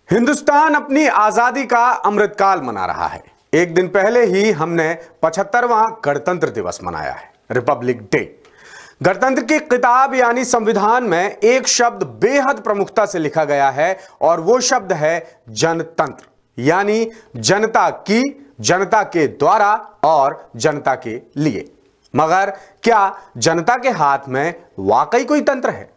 हिंदुस्तान अपनी आजादी का अमृतकाल मना रहा है। एक दिन पहले ही हमने 75वां गणतंत्र दिवस मनाया है, रिपब्लिक डे। गणतंत्र की किताब यानी संविधान में एक शब्द बेहद प्रमुखता से लिखा गया है और वो शब्द है जनतंत्र, यानी जनता की, जनता के द्वारा और जनता के लिए। मगर क्या जनता के हाथ में वाकई कोई तंत्र है?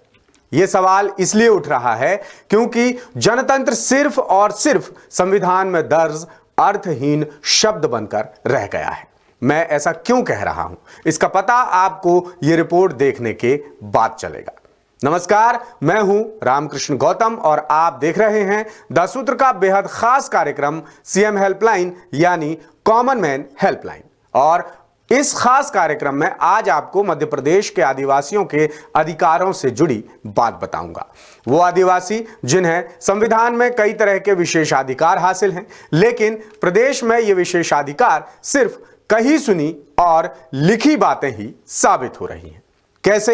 यह सवाल इसलिए उठ रहा है क्योंकि जनतंत्र सिर्फ और सिर्फ संविधान में दर्ज अर्थहीन शब्द बनकर रह गया है। मैं ऐसा क्यों कह रहा हूं, इसका पता आपको यह रिपोर्ट देखने के बाद चलेगा। नमस्कार, मैं हूं रामकृष्ण गौतम और आप देख रहे हैं द सूत्र का बेहद खास कार्यक्रम सीएम हेल्पलाइन यानी कॉमन मैन हेल्पलाइन। और इस खास कार्यक्रम में आज आपको मध्य प्रदेश के आदिवासियों के अधिकारों से जुड़ी बात बताऊंगा। वो आदिवासी जिन्हें संविधान में कई तरह के विशेषाधिकार हासिल हैं, लेकिन प्रदेश में ये विशेषाधिकार सिर्फ कही सुनी और लिखी बातें ही साबित हो रही हैं। कैसे,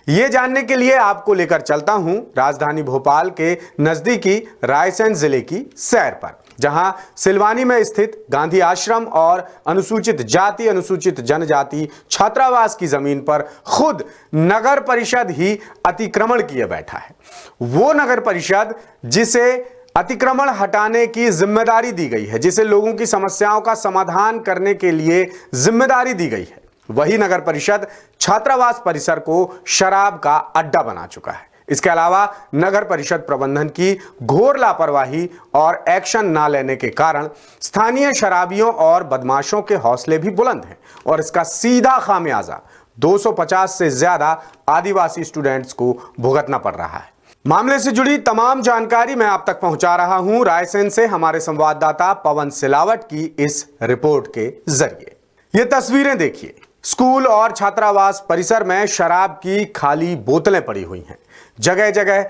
ये जानने के लिए आपको लेकर चलता हूं राजधानी भोपाल के नजदीकी रायसेन जिले की सैर पर, जहां सिलवानी में स्थित गांधी आश्रम और अनुसूचित जाति अनुसूचित जनजाति छात्रावास की जमीन पर खुद नगर परिषद ही अतिक्रमण किए बैठा है। वो नगर परिषद जिसे अतिक्रमण हटाने की जिम्मेदारी दी गई है, जिसे लोगों की समस्याओं का समाधान करने के लिए जिम्मेदारी दी गई है, वही नगर परिषद छात्रावास परिसर को शराब का अड्डा बना चुका है। इसके अलावा नगर परिषद प्रबंधन की घोर लापरवाही और एक्शन ना लेने के कारण स्थानीय शराबियों और बदमाशों के हौसले भी बुलंद हैं और इसका सीधा खामियाजा 250 से ज्यादा आदिवासी स्टूडेंट्स को भुगतना पड़ रहा है। मामले से जुड़ी तमाम जानकारी मैं आप तक पहुंचा रहा हूं रायसेन से हमारे संवाददाता पवन सिलावट की इस रिपोर्ट के जरिए। ये तस्वीरें देखिए, स्कूल और छात्रावास परिसर में शराब की खाली बोतलें पड़ी हुई हैं, जगह जगह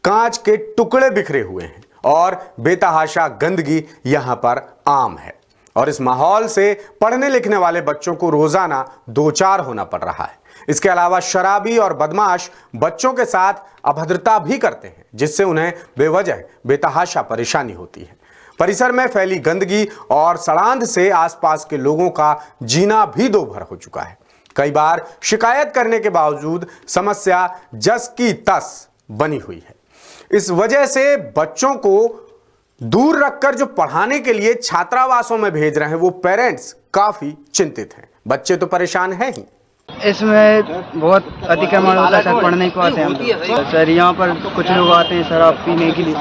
कांच के टुकड़े बिखरे हुए हैं और बेतहाशा गंदगी यहां पर आम है। और इस माहौल से पढ़ने लिखने वाले बच्चों को रोजाना दो चार होना पड़ रहा है। इसके अलावा शराबी और बदमाश बच्चों के साथ अभद्रता भी करते हैं, जिससे उन्हें बेवजह बेतहाशा परेशानी होती है। परिसर में फैली गंदगी और सड़ांध से आसपास के लोगों का जीना भी दोभर हो चुका है। कई बार शिकायत करने के बावजूद समस्या जस की तस बनी हुई है। इस वजह से बच्चों को दूर रखकर जो पढ़ाने के लिए छात्रावासों में भेज रहे हैं वो पेरेंट्स काफी चिंतित हैं। बच्चे तो परेशान हैं ही, इसमें बहुत अतिक्रमण होता है सर। पढ़ने को आते हैं हम तो सर, यहाँ पर कुछ लोग आते हैं शराब पीने के लिए।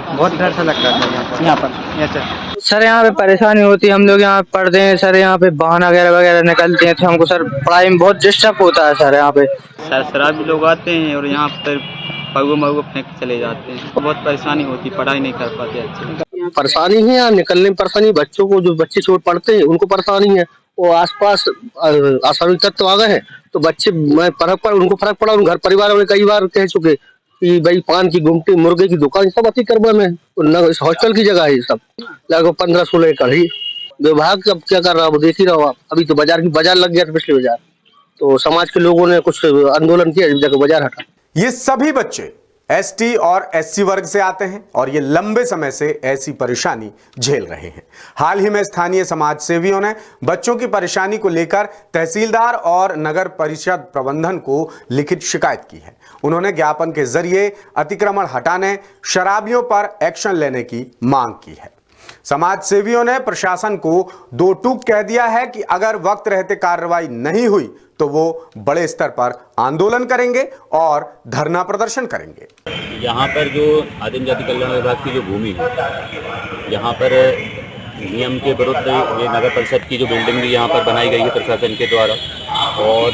बहुत डर सा लगता है यहाँ पर। सर यहाँ पे परेशानी होती है, हम लोग यहाँ पढ़ते हैं सर, यहाँ पे वाहन वगैरह वगैरह निकलते हैं तो हमको सर पढ़ाई में बहुत डिस्टर्ब होता है सर। यहाँ पे सर शराबी लोग आते हैं और यहाँ पर पगो मगो फेंक चले जाते हैं, बहुत परेशानी होती है, पढ़ाई नहीं कर पाते अच्छे। परेशानी है यहाँ निकलने में परेशानी, बच्चों को जो बच्चे छोट पढ़ते हैं उनको परेशानी है। वो आसपास असामाजिक तत्व आ गए हैं तो बच्चे उनको फर्क पड़ा। उन घर परिवार वाले कई बार कह चुके कि भाई पान की गुमटी, मुर्गे की दुकान सब अतिक्रमण में, हॉस्टल की जगह है सब। लगभग 15-16 एकड़ ही। विभाग अब क्या कर रहा है वो देख ही रहा हो आप। अभी तो बाजार लग गया था, पिछले बाजार तो समाज के लोगों ने कुछ आंदोलन किया, जब जाकर बाजार हटा। ये सभी बच्चे एसटी और एससी वर्ग से आते हैं और ये लंबे समय से ऐसी परेशानी झेल रहे हैं। हाल ही में स्थानीय समाज सेवियों ने बच्चों की परेशानी को लेकर तहसीलदार और नगर परिषद प्रबंधन को लिखित शिकायत की है। उन्होंने ज्ञापन के जरिए अतिक्रमण हटाने, शराबियों पर एक्शन लेने की मांग की है। समाज सेवियों ने प्रशासन को दो टूक कह दिया है कि अगर वक्त रहते कार्रवाई नहीं हुई तो वो बड़े स्तर पर आंदोलन करेंगे और धरना प्रदर्शन करेंगे। यहाँ पर जो आदिम जाति कल्याण विभाग की जो भूमि है, यहाँ पर नियम के विरुद्ध ये नगर परिषद की जो बिल्डिंग भी यहाँ पर बनाई गई है प्रशासन के द्वारा, और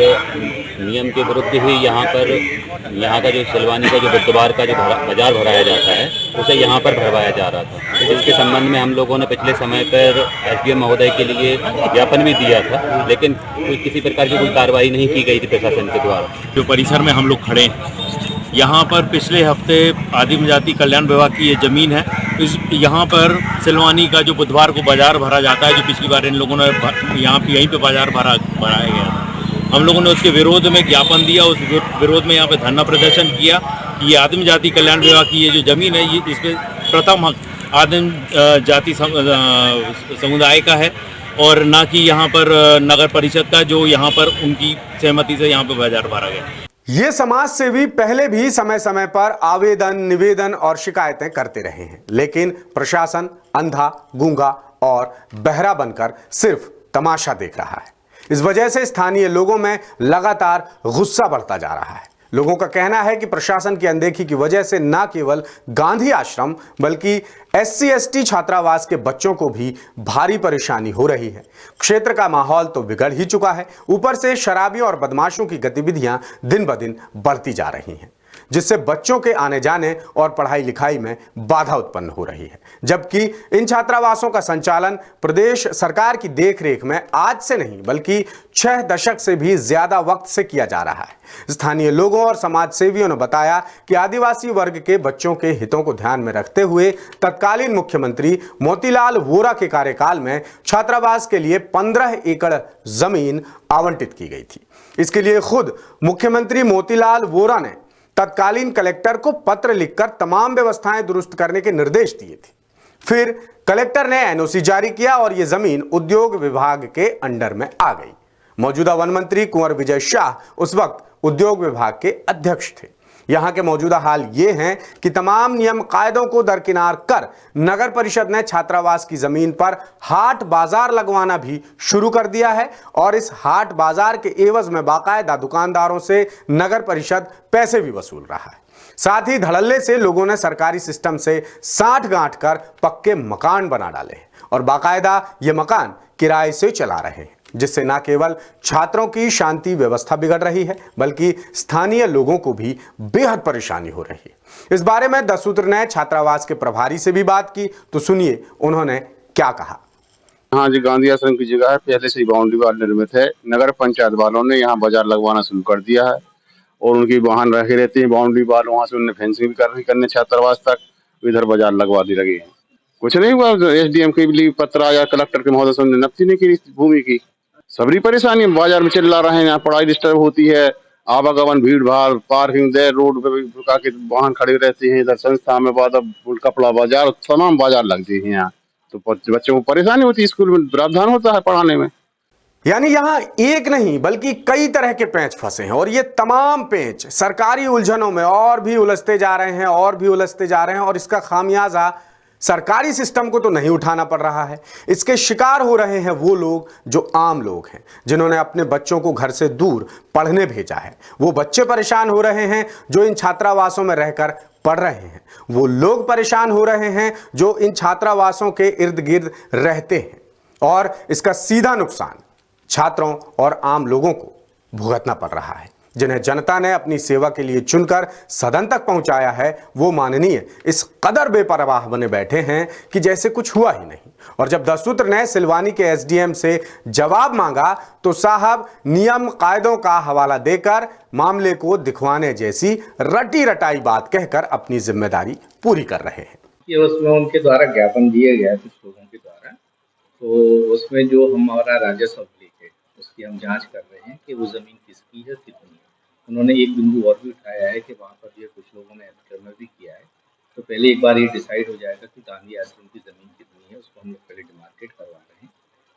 नियम के विरुद्ध ही यहाँ का जो सिलवानी का जो बुधवार का जो बाजार भराया जाता है उसे यहाँ पर भरवाया जा रहा था, जिसके संबंध में हम लोगों ने पिछले समय पर एसडीएम महोदय के लिए ज्ञापन भी दिया था, लेकिन किसी प्रकार की कोई कार्रवाई नहीं की गई थी प्रशासन के द्वारा। जो परिसर में हम लोग खड़े हैं, यहाँ पर पिछले हफ्ते आदिम जाति कल्याण विभाग की ये ज़मीन है। यहाँ पर सिलवानी का जो बुधवार को बाजार भरा जाता है, जो पिछली बार इन लोगों ने यहीं पे बाजार भराया गया था, हम लोगों ने उसके विरोध में ज्ञापन दिया। उस विरोध में यहाँ पे धरना प्रदर्शन किया कि ये आदिम जाति कल्याण विभाग की ये जो ज़मीन है, ये इस पर प्रथम हक आदिम जाति समुदाय का है और ना कि यहाँ पर नगर परिषद का, जो यहाँ पर उनकी सहमति से यहाँ पर बाजार भरा गया। ये समाज सेवी पहले भी समय समय पर आवेदन, निवेदन और शिकायतें करते रहे हैं, लेकिन प्रशासन अंधा, गूंगा और बहरा बनकर सिर्फ तमाशा देख रहा है। इस वजह से स्थानीय लोगों में लगातार गुस्सा बढ़ता जा रहा है। लोगों का कहना है कि प्रशासन की अनदेखी की वजह से न केवल गांधी आश्रम बल्कि SC/ST छात्रावास के बच्चों को भी भारी परेशानी हो रही है। क्षेत्र का माहौल तो बिगड़ ही चुका है, ऊपर से शराबियों और बदमाशों की गतिविधियां दिन ब दिन बढ़ती जा रही हैं, जिससे बच्चों के आने जाने और पढ़ाई लिखाई में बाधा उत्पन्न हो रही है। जबकि इन छात्रावासों का संचालन प्रदेश सरकार की देखरेख में आज से नहीं बल्कि 6 दशक से भी ज्यादा वक्त से किया जा रहा है। स्थानीय लोगों और समाज सेवियों ने बताया कि आदिवासी वर्ग के बच्चों के हितों को ध्यान में रखते हुए तत्कालीन मुख्यमंत्री मोतीलाल वोरा के कार्यकाल में छात्रावास के लिए 15 एकड़ जमीन आवंटित की गई थी। इसके लिए खुद मुख्यमंत्री मोतीलाल वोरा ने तत्कालीन कलेक्टर को पत्र लिखकर तमाम व्यवस्थाएं दुरुस्त करने के निर्देश दिए थे। फिर कलेक्टर ने NOC जारी किया और यह जमीन उद्योग विभाग के अंडर में आ गई। मौजूदा वन मंत्री कुंवर विजय शाह उस वक्त उद्योग विभाग के अध्यक्ष थे। यहां के मौजूदा हाल ये हैं कि तमाम नियम कायदों को दरकिनार कर नगर परिषद ने छात्रावास की जमीन पर हाट बाजार लगवाना भी शुरू कर दिया है और इस हाट बाजार के एवज में बाकायदा दुकानदारों से नगर परिषद पैसे भी वसूल रहा है। साथ ही धड़ल्ले से लोगों ने सरकारी सिस्टम से साठ गांठ कर पक्के मकान बना डाले हैं और बाकायदा ये मकान किराए से चला रहे हैं, जिससे न केवल छात्रों की शांति व्यवस्था बिगड़ रही है बल्कि स्थानीय लोगों को भी बेहद परेशानी हो रही है। इस बारे में 10 सूत्र ने छात्रावास के प्रभारी से भी बात की, तो सुनिए उन्होंने क्या कहा। हाँ जी, गांधी आश्रम की जगह है, पहले से ही बाउंड्री वाल निर्मित है। नगर पंचायत वालों ने यहाँ बाजार लगवाना शुरू कर दिया है और उनकी वाहन रखे रहते हैं बाउंड्री वाल, वहाँ से उन्हें फेंसिंग भी करने छात्रावास तक, इधर बाजार लगवा दी लगे हैं। कुछ नहीं हुआ, SDM के लिए पत्र आया, कलेक्टर के महोदय से उन्होंने नफ्ती नहीं की भूमि की। सबरी परेशानी बाजार में चिल्ला रहे हैं, यहाँ पढ़ाई डिस्टर्ब होती है, आवागमन, भीड़ भाड़, पार्किंग दे, रोड पे के वाहन खड़े रहते हैं। इधर संस्था में कपड़ा बाजार, तमाम बाजार लगते हैं यहाँ, तो बच्चों को परेशानी होती है, स्कूल में प्रावधान होता है पढ़ाने में। यानी यहां एक नहीं बल्कि कई तरह के पेंच फंसे हैं और ये तमाम पेंच सरकारी उलझनों में और भी उलझते जा रहे हैं और इसका खामियाजा सरकारी सिस्टम को तो नहीं उठाना पड़ रहा है। इसके शिकार हो रहे हैं वो लोग जो आम लोग हैं, जिन्होंने अपने बच्चों को घर से दूर पढ़ने भेजा है। वो बच्चे परेशान हो रहे हैं जो इन छात्रावासों में रहकर पढ़ रहे हैं। वो लोग परेशान हो रहे हैं जो इन छात्रावासों के इर्द गिर्द रहते हैं और इसका सीधा नुकसान छात्रों और आम लोगों को भुगतना पड़ रहा है। जिन्हें जनता ने अपनी सेवा के लिए चुनकर सदन तक पहुंचाया है, वो माननीय इस कदर बेपरवाह बने बैठे हैं कि जैसे कुछ हुआ ही नहीं। और जब 10 सूत्र ने सिलवानी के SDM से जवाब मांगा तो साहब नियम कायदों का हवाला देकर मामले को दिखवाने जैसी रटी रटाई बात कहकर अपनी जिम्मेदारी पूरी कर रहे हैं। ये उसमें उनके द्वारा ज्ञापन दिए गया कुछ लोगों के द्वारा, तो उसमें जो हमारा राजस्व है उसकी हम जांच कर रहे हैं कि वो जमीन किसकी है, कितनी है। उन्होंने एक बिंदु और भी उठाया है कि वहाँ पर ये कुछ लोगों ने अतिक्रमण भी किया है, तो पहले एक बार ये डिसाइड हो जाएगा कि गांधी आश्रम की ज़मीन कितनी है, उसको हम लोग पहले डिमार्केट करवा रहे हैं।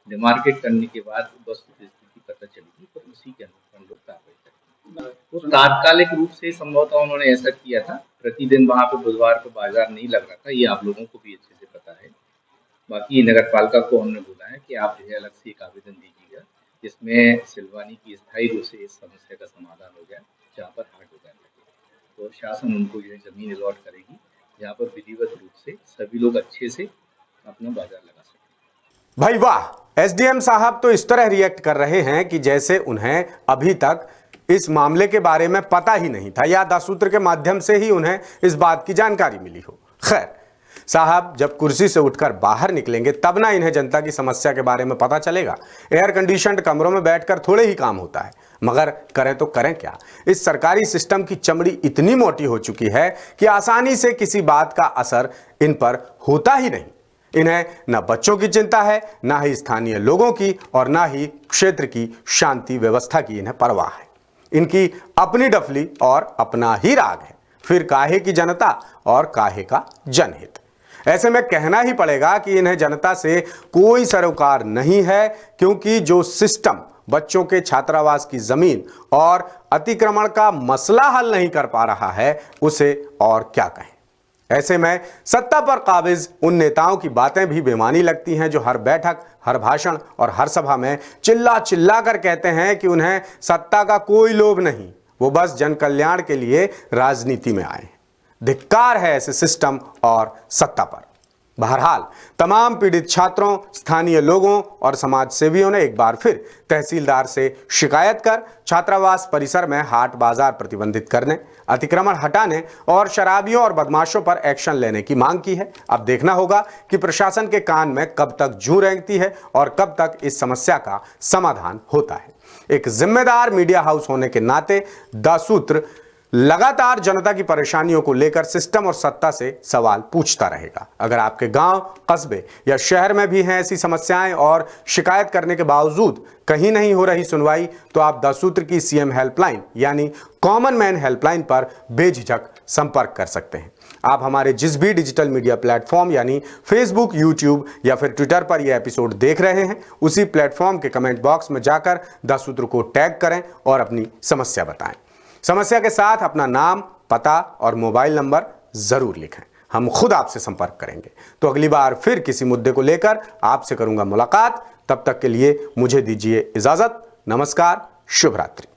डिमार्केट करने के बाद वस्तु स्थिति पता चलेगी तो उसी के अनुसार हम लोग कार्रवाई करेंगे। तो तात्कालिक रूप से संभवतः उन्होंने ऐसा किया था, प्रतिदिन वहाँ पर बुधवार को बाजार नहीं लग रहा था, ये आप लोगों को भी अच्छे से पता है। बाकी नगर पालिका को हमने बोला है कि आप जो है अलग से एक आवेदन दीजिएगा जिसमें सिलवानी की स्थायी रूप से इस समस्या का समाधान हो जाए, जहाँ पर हाट बाजार लगे। तो शासन उनको जो है जमीन अलॉट करेगी जहाँ पर विधिवत रूप से सभी लोग अच्छे से अपना बाजार लगा सकें। भाई वाह, SDM साहब तो इस तरह रिएक्ट कर रहे हैं कि जैसे उन्हें अभी तक इस मामले के बारे में पता ही नहीं था या 10 सूत्र के माध्यम से ही उन्हें इस बात की जानकारी मिली हो। खैर साहब जब कुर्सी से उठकर बाहर निकलेंगे तब ना इन्हें जनता की समस्या के बारे में पता चलेगा। एयर कंडीशनड कमरों में बैठकर थोड़े ही काम होता है, मगर करें तो करें क्या। इस सरकारी सिस्टम की चमड़ी इतनी मोटी हो चुकी है कि आसानी से किसी बात का असर इन पर होता ही नहीं। इन्हें न बच्चों की चिंता है, ना ही स्थानीय लोगों की और ना ही क्षेत्र की शांति व्यवस्था की इन्हें परवाह है। इनकी अपनी डफली और अपना ही राग है। फिर काहे की जनता और काहे का जनहित। ऐसे में कहना ही पड़ेगा कि इन्हें जनता से कोई सरोकार नहीं है, क्योंकि जो सिस्टम बच्चों के छात्रावास की जमीन और अतिक्रमण का मसला हल नहीं कर पा रहा है, उसे और क्या कहें। ऐसे में सत्ता पर काबिज उन नेताओं की बातें भी बेमानी लगती हैं जो हर बैठक, हर भाषण और हर सभा में चिल्ला चिल्ला कर कहते हैं कि उन्हें सत्ता का कोई लोभ नहीं, वो बस जन कल्याण के लिए राजनीति में आए। धिक्कार है ऐसे सिस्टम और सत्ता पर। बहरहाल तमाम पीड़ित छात्रों, स्थानीय लोगों और समाज सेवियों ने एक बार फिर तहसीलदार से शिकायत कर छात्रावास परिसर में हाट बाजार प्रतिबंधित करने, अतिक्रमण हटाने और शराबियों और बदमाशों पर एक्शन लेने की मांग की है। अब देखना होगा कि प्रशासन के कान में कब तक जूं रेंगती है और कब तक इस समस्या का समाधान होता है। एक जिम्मेदार मीडिया हाउस होने के नाते द सूत्र लगातार जनता की परेशानियों को लेकर सिस्टम और सत्ता से सवाल पूछता रहेगा। अगर आपके गांव, कस्बे या शहर में भी हैं ऐसी समस्याएं और शिकायत करने के बावजूद कहीं नहीं हो रही सुनवाई, तो आप द सूत्र की सीएम हेल्पलाइन यानी कॉमन मैन हेल्पलाइन पर बेझिझक संपर्क कर सकते हैं। आप हमारे जिस भी डिजिटल मीडिया प्लेटफॉर्म यानी फेसबुक, यूट्यूब या फिर ट्विटर पर यह एपिसोड देख रहे हैं, उसी प्लेटफॉर्म के कमेंट बॉक्स में जाकर द सूत्र को टैग करें और अपनी समस्या बताएं। समस्या के साथ अपना नाम, पता और मोबाइल नंबर जरूर लिखें। हम खुद आपसे संपर्क करेंगे। तो अगली बार फिर किसी मुद्दे को लेकर आपसे करूंगा मुलाकात। तब तक के लिए मुझे दीजिए इजाजत। नमस्कार, शुभ रात्रि।